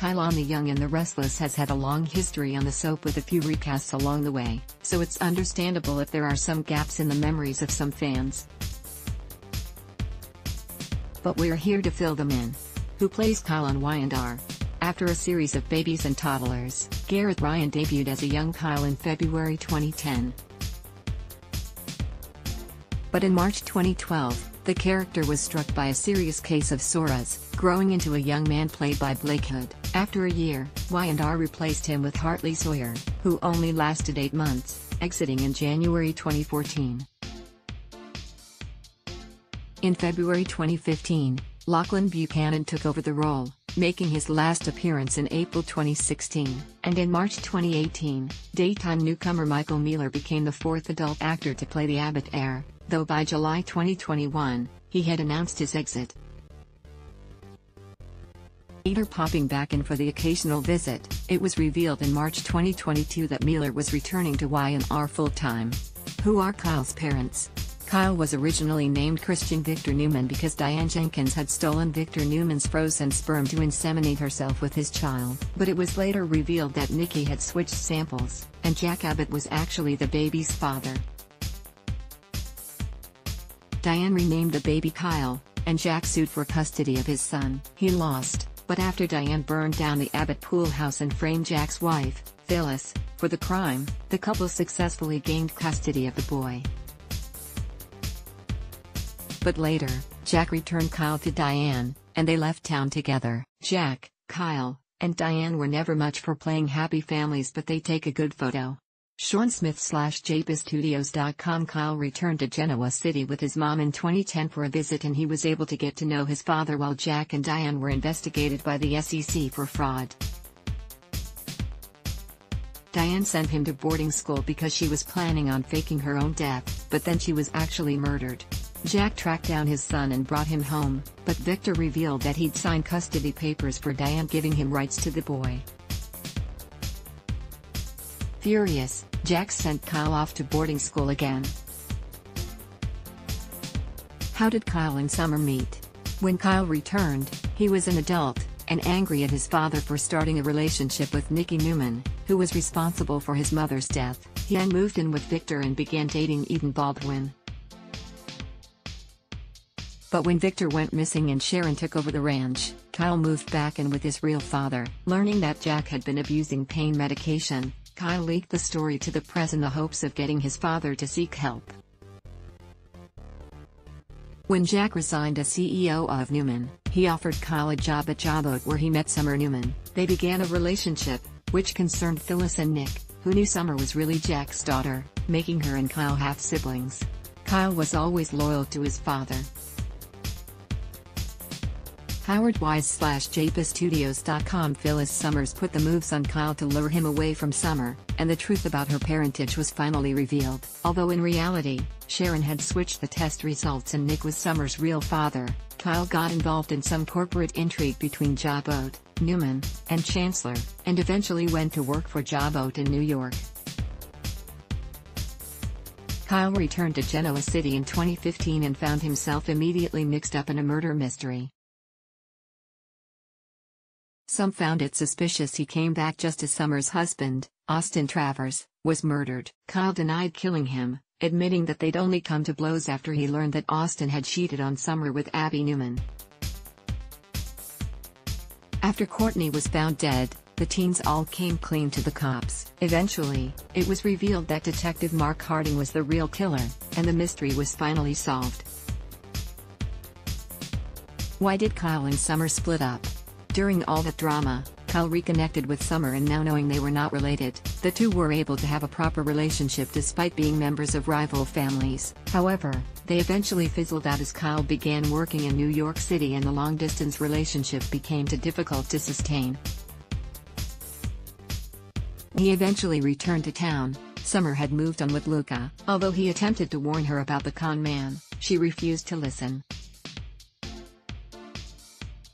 Kyle on the Young and the Restless has had a long history on the soap with a few recasts along the way, so it's understandable if there are some gaps in the memories of some fans. But we're here to fill them in. Who plays Kyle on Y&R? After a series of babies and toddlers, Gareth Ryan debuted as a young Kyle in February 2010. But in March 2012, the character was struck by a serious case of psoriasis, growing into a young man played by Blake Hood. After a year, Y&R replaced him with Hartley Sawyer, who only lasted 8 months, exiting in January 2014. In February 2015, Lachlan Buchanan took over the role, making his last appearance in April 2016, and in March 2018, daytime newcomer Michael Mealer became the fourth adult actor to play the Abbott heir, though by July 2021, he had announced his exit. Later popping back in for the occasional visit, it was revealed in March 2022 that Mealer was returning to Y&R full-time. Who are Kyle's parents? Kyle was originally named Christian Victor Newman because Diane Jenkins had stolen Victor Newman's frozen sperm to inseminate herself with his child. But it was later revealed that Nikki had switched samples, and Jack Abbott was actually the baby's father. Diane renamed the baby Kyle, and Jack sued for custody of his son. He lost, but after Diane burned down the Abbott pool house and framed Jack's wife, Phyllis, for the crime, the couple successfully gained custody of the boy. But later, Jack returned Kyle to Diane, and they left town together. Jack, Kyle, and Diane were never much for playing happy families, but they take a good photo. Sean Smith /JPStudios.com. Kyle returned to Genoa City with his mom in 2010 for a visit, and he was able to get to know his father while Jack and Diane were investigated by the SEC for fraud. Diane sent him to boarding school because she was planning on faking her own death, but then she was actually murdered. Jack tracked down his son and brought him home, but Victor revealed that he'd signed custody papers for Diane, giving him rights to the boy. Furious, Jack sent Kyle off to boarding school again. How did Kyle and Summer meet? When Kyle returned, he was an adult, and angry at his father for starting a relationship with Nikki Newman, who was responsible for his mother's death. He then moved in with Victor and began dating Eden Baldwin. But when Victor went missing and Sharon took over the ranch, Kyle moved back in with his real father. Learning that Jack had been abusing pain medication, Kyle leaked the story to the press in the hopes of getting his father to seek help. When Jack resigned as CEO of Newman, he offered Kyle a job at Jawboat, where he met Summer Newman. They began a relationship, which concerned Phyllis and Nick, who knew Summer was really Jack's daughter, making her and Kyle half-siblings. Kyle was always loyal to his father. Howard Wise /JPStudios.com. Phyllis Summers put the moves on Kyle to lure him away from Summer, and the truth about her parentage was finally revealed. Although in reality, Sharon had switched the test results and Nick was Summer's real father, Kyle got involved in some corporate intrigue between Jawboat, Newman, and Chancellor, and eventually went to work for Jawboat in New York. Kyle returned to Genoa City in 2015 and found himself immediately mixed up in a murder mystery. Some found it suspicious he came back just as Summer's husband, Austin Travers, was murdered. Kyle denied killing him, admitting that they'd only come to blows after he learned that Austin had cheated on Summer with Abby Newman. After Courtney was found dead, the teens all came clean to the cops. Eventually, it was revealed that Detective Mark Harding was the real killer, and the mystery was finally solved. Why did Kyle and Summer split up? During all that drama, Kyle reconnected with Summer, and now knowing they were not related, the two were able to have a proper relationship despite being members of rival families. However, they eventually fizzled out as Kyle began working in New York City and the long-distance relationship became too difficult to sustain. He eventually returned to town. Summer had moved on with Luca. Although he attempted to warn her about the con man, she refused to listen.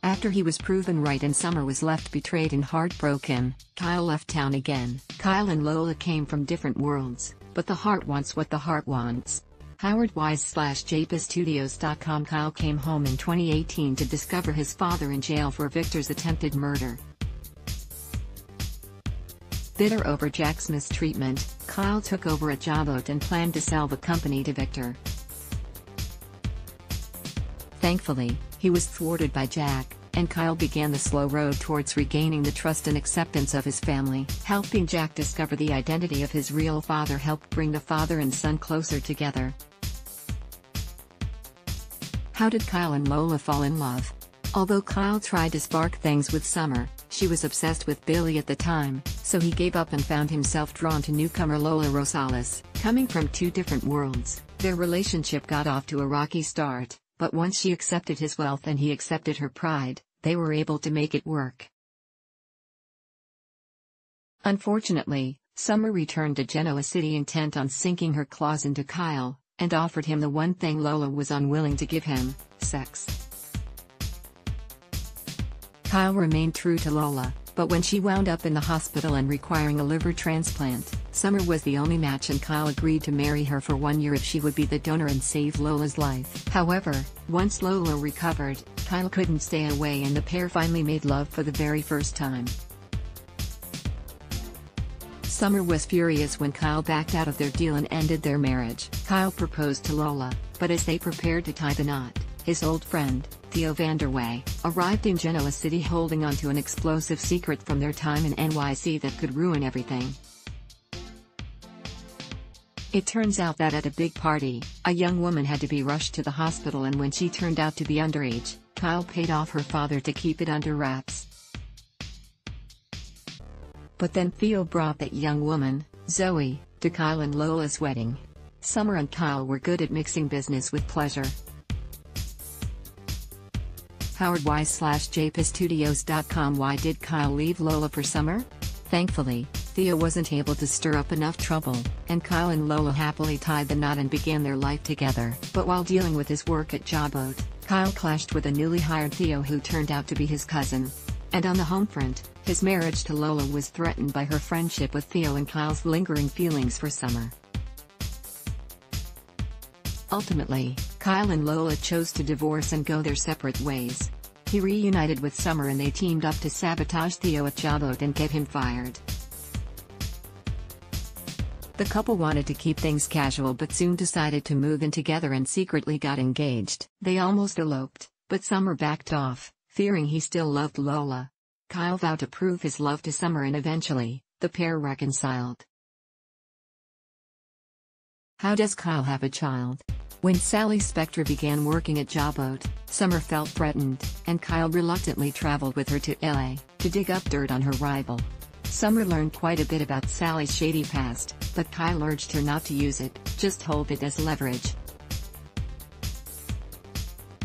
After he was proven right and Summer was left betrayed and heartbroken, Kyle left town again. Kyle and Lola came from different worlds, but the heart wants what the heart wants. Howard Wise /JPStudios.com. Kyle came home in 2018 to discover his father in jail for Victor's attempted murder. Bitter over Jack's mistreatment, Kyle took over a jobboat and planned to sell the company to Victor. Thankfully, he was thwarted by Jack, and Kyle began the slow road towards regaining the trust and acceptance of his family. Helping Jack discover the identity of his real father helped bring the father and son closer together. How did Kyle and Lola fall in love? Although Kyle tried to spark things with Summer, she was obsessed with Billy at the time, so he gave up and found himself drawn to newcomer Lola Rosales. Coming from two different worlds, their relationship got off to a rocky start, but once she accepted his wealth and he accepted her pride, they were able to make it work. Unfortunately, Summer returned to Genoa City intent on sinking her claws into Kyle, and offered him the one thing Lola was unwilling to give him: sex. Kyle remained true to Lola, but when she wound up in the hospital and requiring a liver transplant, Summer was the only match and Kyle agreed to marry her for 1 year if she would be the donor and save Lola's life. However, once Lola recovered, Kyle couldn't stay away and the pair finally made love for the very first time. Summer was furious when Kyle backed out of their deal and ended their marriage. Kyle proposed to Lola, but as they prepared to tie the knot, his old friend, Theo Vanderway, arrived in Genoa City holding onto an explosive secret from their time in NYC that could ruin everything. It turns out that at a big party, a young woman had to be rushed to the hospital, and when she turned out to be underage, Kyle paid off her father to keep it under wraps. But then Theo brought that young woman, Zoe, to Kyle and Lola's wedding. Summer and Kyle were good at mixing business with pleasure. Howard Wise/JPStudios.com. Why did Kyle leave Lola for Summer? Thankfully, Theo wasn't able to stir up enough trouble, and Kyle and Lola happily tied the knot and began their life together. But while dealing with his work at Jawboat, Kyle clashed with a newly hired Theo who turned out to be his cousin. And on the home front, his marriage to Lola was threatened by her friendship with Theo and Kyle's lingering feelings for Summer. Ultimately, Kyle and Lola chose to divorce and go their separate ways. He reunited with Summer and they teamed up to sabotage Theo at Jawboat and get him fired. The couple wanted to keep things casual but soon decided to move in together and secretly got engaged. They almost eloped, but Summer backed off, fearing he still loved Lola. Kyle vowed to prove his love to Summer and eventually, the pair reconciled. How does Kyle have a child? When Sally Spectra began working at Jawboat, Summer felt threatened, and Kyle reluctantly traveled with her to LA to dig up dirt on her rival. Summer learned quite a bit about Sally's shady past, but Kyle urged her not to use it, just hold it as leverage.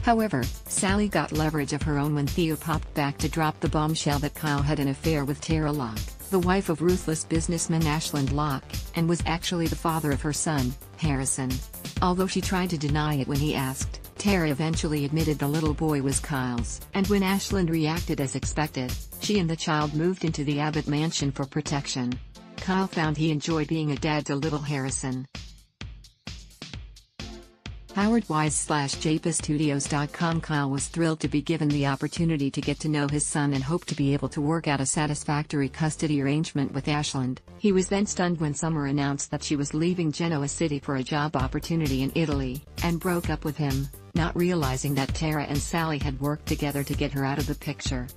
However, Sally got leverage of her own when Theo popped back to drop the bombshell that Kyle had an affair with Tara Locke, the wife of ruthless businessman Ashland Locke, and was actually the father of her son, Harrison. Although she tried to deny it when he asked, Tara eventually admitted the little boy was Kyle's. And when Ashland reacted as expected, she and the child moved into the Abbott mansion for protection. Kyle found he enjoyed being a dad to little Harrison. Howard Wise/JPStudios.com. Kyle was thrilled to be given the opportunity to get to know his son and hoped to be able to work out a satisfactory custody arrangement with Ashland. He was then stunned when Summer announced that she was leaving Genoa City for a job opportunity in Italy, and broke up with him, not realizing that Tara and Sally had worked together to get her out of the picture.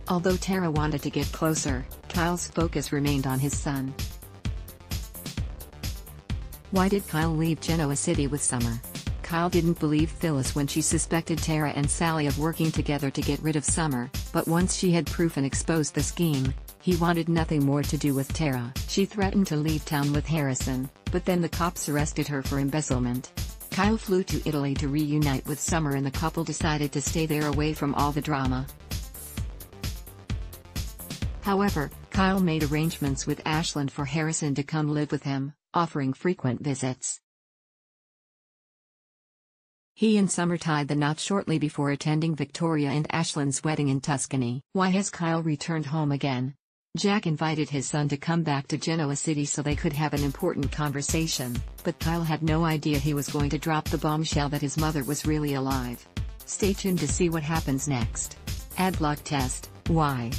Although Tara wanted to get closer, Kyle's focus remained on his son. Why did Kyle leave Genoa City with Summer? Kyle didn't believe Phyllis when she suspected Tara and Sally of working together to get rid of Summer, but once she had proof and exposed the scheme, he wanted nothing more to do with Tara. She threatened to leave town with Harrison, but then the cops arrested her for embezzlement. Kyle flew to Italy to reunite with Summer and the couple decided to stay there away from all the drama. However, Kyle made arrangements with Ashland for Harrison to come live with him, offering frequent visits. He and Summer tied the knot shortly before attending Victoria and Ashland's wedding in Tuscany. Why has Kyle returned home again? Jack invited his son to come back to Genoa City so they could have an important conversation, but Kyle had no idea he was going to drop the bombshell that his mother was really alive. Stay tuned to see what happens next. Ad block test. Why?